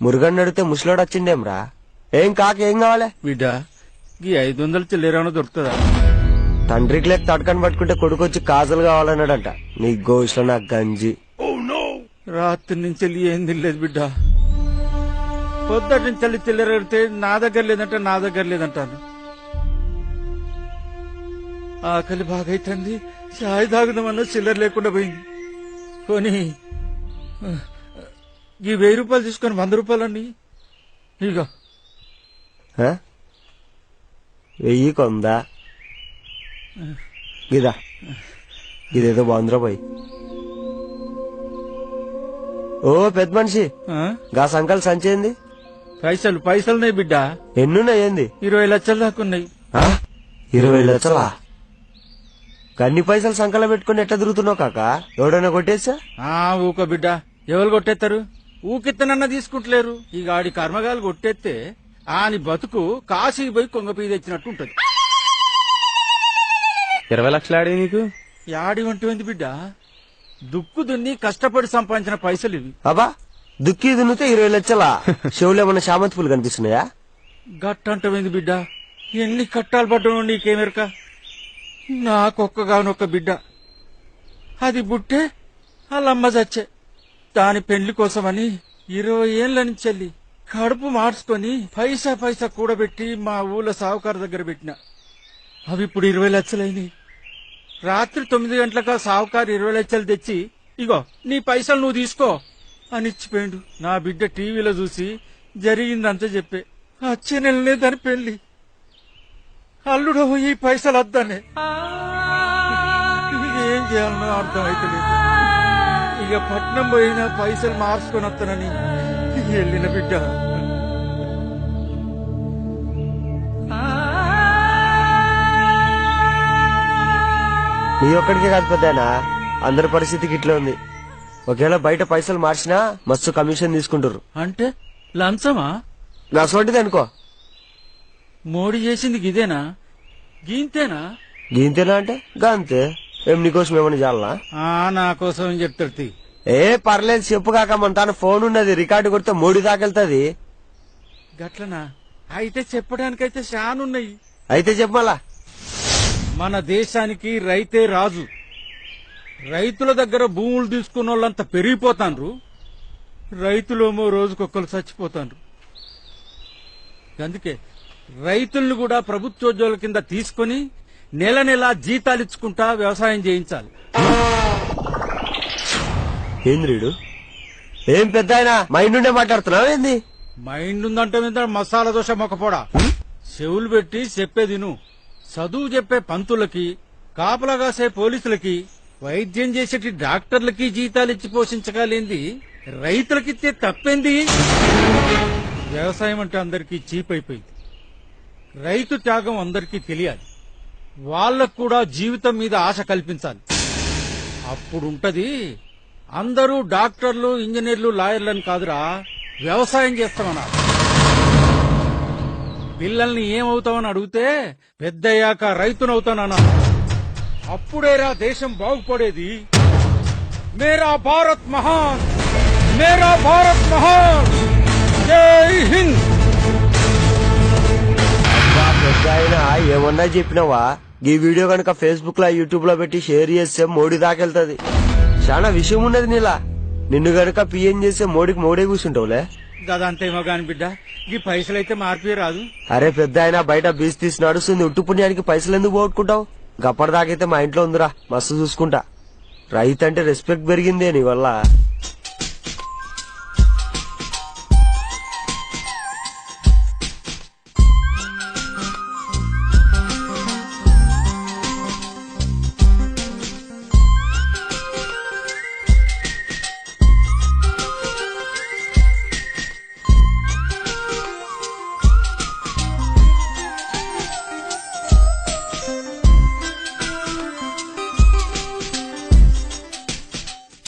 మురుగన్ అడిగితే ముసలోడు వచ్చిండేమ్రా. ఏం కాకేం కావాలి బిడ్డ ఈ 500 చిల్లరేమో దొరుకుతుందా? తండ్రికి లేక తడకని పట్టుకుంటే కొడుకొచ్చి కాజలు కావాలన్నాడంట. నీ గోష్లో నాకు గంజి. రాత్రి నుంచి ఏం తినలేదు బిడ్డ. పొద్దుటి నుంచి చిల్లర పెడితే నా దగ్గర లేదంటాను. ఆకలి బాగైతుంది. చాయ్ తాగుదామన్నా చిల్లర లేకుండా పోయింది. కొని ఈ 1000 రూపాయలు తీసుకొని 100 రూపాయలండి. ఇక 1000 కొందా గిదా ఇదేదో బాగుందిరా పోయి. ఓ పెద్ద మనిషి, గా సంకల్ సంచేంది? పైసలున్నాయి బిడ్డ. ఎన్నున్నాయి? ఏంది? 20 లక్షల దాకా ఉన్నాయి. 20 లక్షలా? కన్ని పైసలు సంకల పెట్టుకుని ఎట్లా తిరుగుతున్నావు కాక? ఎవడైనా కొట్టేసా? ఊకో బిడ్డ, ఎవరు కొట్టేస్తారు? ఊకిత్తనన్నా తీసుకుంటలేరు. ఈ గాడి కర్మగాలు కొట్టేస్తే ఆని బతుకు కాశీకి పోయి కొంగపీ తెచ్చినట్టు ఉంటది. 20 లక్షలు ఆడి నీకు? యాడి వంటి బిడ్డ, దుక్కు దున్ని కష్టపడి సంపాదించిన పైసలు ఇవి. అబ్బా, దుక్కి దున్నితే 20 లక్షలా? చెవులు ఏమన్నా శామంతి పూలు కనిపిస్తున్నాయా? గట్టంటమైంది బిడ్డ, ఎన్ని కట్టాలు పడ్డాను నీకేమెరక. నాకొక్కగానొక్క బిడ్డ, అది బుట్టే వాళ్ళమ్మ చచ్చే. దాని పెళ్లి కోసమని 20 ఏళ్ల నుంచి కడుపు మార్చుకొని పైసా కూడబెట్టి మా ఊళ్ళో సావుకారు దగ్గర పెట్టిన. అవి ఇప్పుడు 20 లక్షలైనవి. రాత్రి 9 గంటలకు సావుకారు 20 లక్షలు తెచ్చి, ఇగో నీ పైసలు నువ్వు తీసుకో అని ఇచ్చిపోయిండు. నా బిడ్డ టీవీలో చూసి జరిగిందంతా చెప్పే. వచ్చే నెలనే దాని పెళ్లి. అల్లుడు ఈ పైసలు వద్దనే. ఏం చేయాలనో అర్థమైతలేదు. ఇక పట్నం పోయినా పైసలు మార్చుకొని వస్తానని వెళ్ళిన బిడ్డ. నీ ఒక్కడికే కాదు పెద్దనా, అందరి పరిస్థితికి ఇట్లా ఉంది. ఒకవేళ బయట పైసలు మార్చినా మస్తు కమిషన్ తీసుకుంటారు. అంటే లంచమా? గసోటిది అనుకో. మోడీ చేసింది గిదేనా? గీంతేనా? గీంతేనా అంటే గంతే. ఏం నీకోసం ఏమని చాలనా? నా కోసం చెప్తాడు. ఏ పర్లేదు చెప్పు కాక, మన తాను ఫోన్ ఉన్నది, రికార్డు కొడితే మోడీ దాకెళ్తాది. గట్లనా? అయితే చెప్పడానికైతే శానున్నాయి. అయితే చెప్పమలా. మన దేశానికి రైతే రాజు. రైతుల దగ్గర భూములు తీసుకున్న వాళ్ళంతా పెరిగిపోతాండ్రు. రైతులేమో రోజుకొక్కరు చచ్చిపోతాండ్రు. అందుకే రైతులను కూడా ప్రభుత్వోద్యోగుల కింద తీసుకుని నెల నెల జీతాలిచ్చుకుంటా వ్యవసాయం చేయించాలి. ఏంద్రీడు ఏం పెద్ద ఆయన మైండ్ ఉండే మాట్లాడుతున్నావు? ఏంది మైండ్ ఉందంటే మీద మసాలా దోశ మొక్కపోడా. చెవులు పెట్టి చెప్పేదిను. చదువు చెప్పే పంతులకి, కాపలా కాసే పోలీసులకి, వైద్యం చేసేటి డాక్టర్లకి జీతాలిచ్చి పోషించగలేంది రైతులకిచ్చే తప్పేంది? వ్యవసాయం అంటే అందరికీ చీప్ అయిపోయింది. రైతు త్యాగం అందరికీ తెలియాలి. వాళ్లకు కూడా జీవితం మీద ఆశ కల్పించాలి. అప్పుడుంటది అందరూ డాక్టర్లు, ఇంజనీర్లు, లాయర్లను కాదురా, వ్యవసాయం చేస్తామన్నారు. పిల్లల్ని ఏమవుతామని అడిగితే పెద్దయ్యాక రైతునవుతానన్నారు. అప్పుడేరా దేశం బాగుపడేది. మేరా భారత్ మహాన్, మేరా భారత్ మహాన్, జై హింద్. పెద్ద ఆయన ఏమన్నా చెప్పినావా? ఈ వీడియో కనుక ఫేస్బుక్ లో, యూట్యూబ్ లో పెట్టి షేర్ చేస్తే మోడీ దాకెళ్తాది. చాలా విషయం ఉన్నది నీలా. నిన్ను గనక పిఎం చేస్తే మోడీకి మోడీ కూర్చుంటావులే. గదంతేమో గాని బిడ్డ, ఈ పైసలైతే మార్పి రాదు. అరే పెద్ద ఆయన బయట బీచ్ తీసి నడుస్తుంది. ఉట్టు పుణ్యానికి పైసలు ఎందుకు పోగొట్టుకుంటావు? గప్పటిదాకైతే మా ఇంట్లో ఉందిరా, మస్తు చూసుకుంటా. రైతు అంటే రెస్పెక్ట్ పెరిగిందే నీ వల్ల.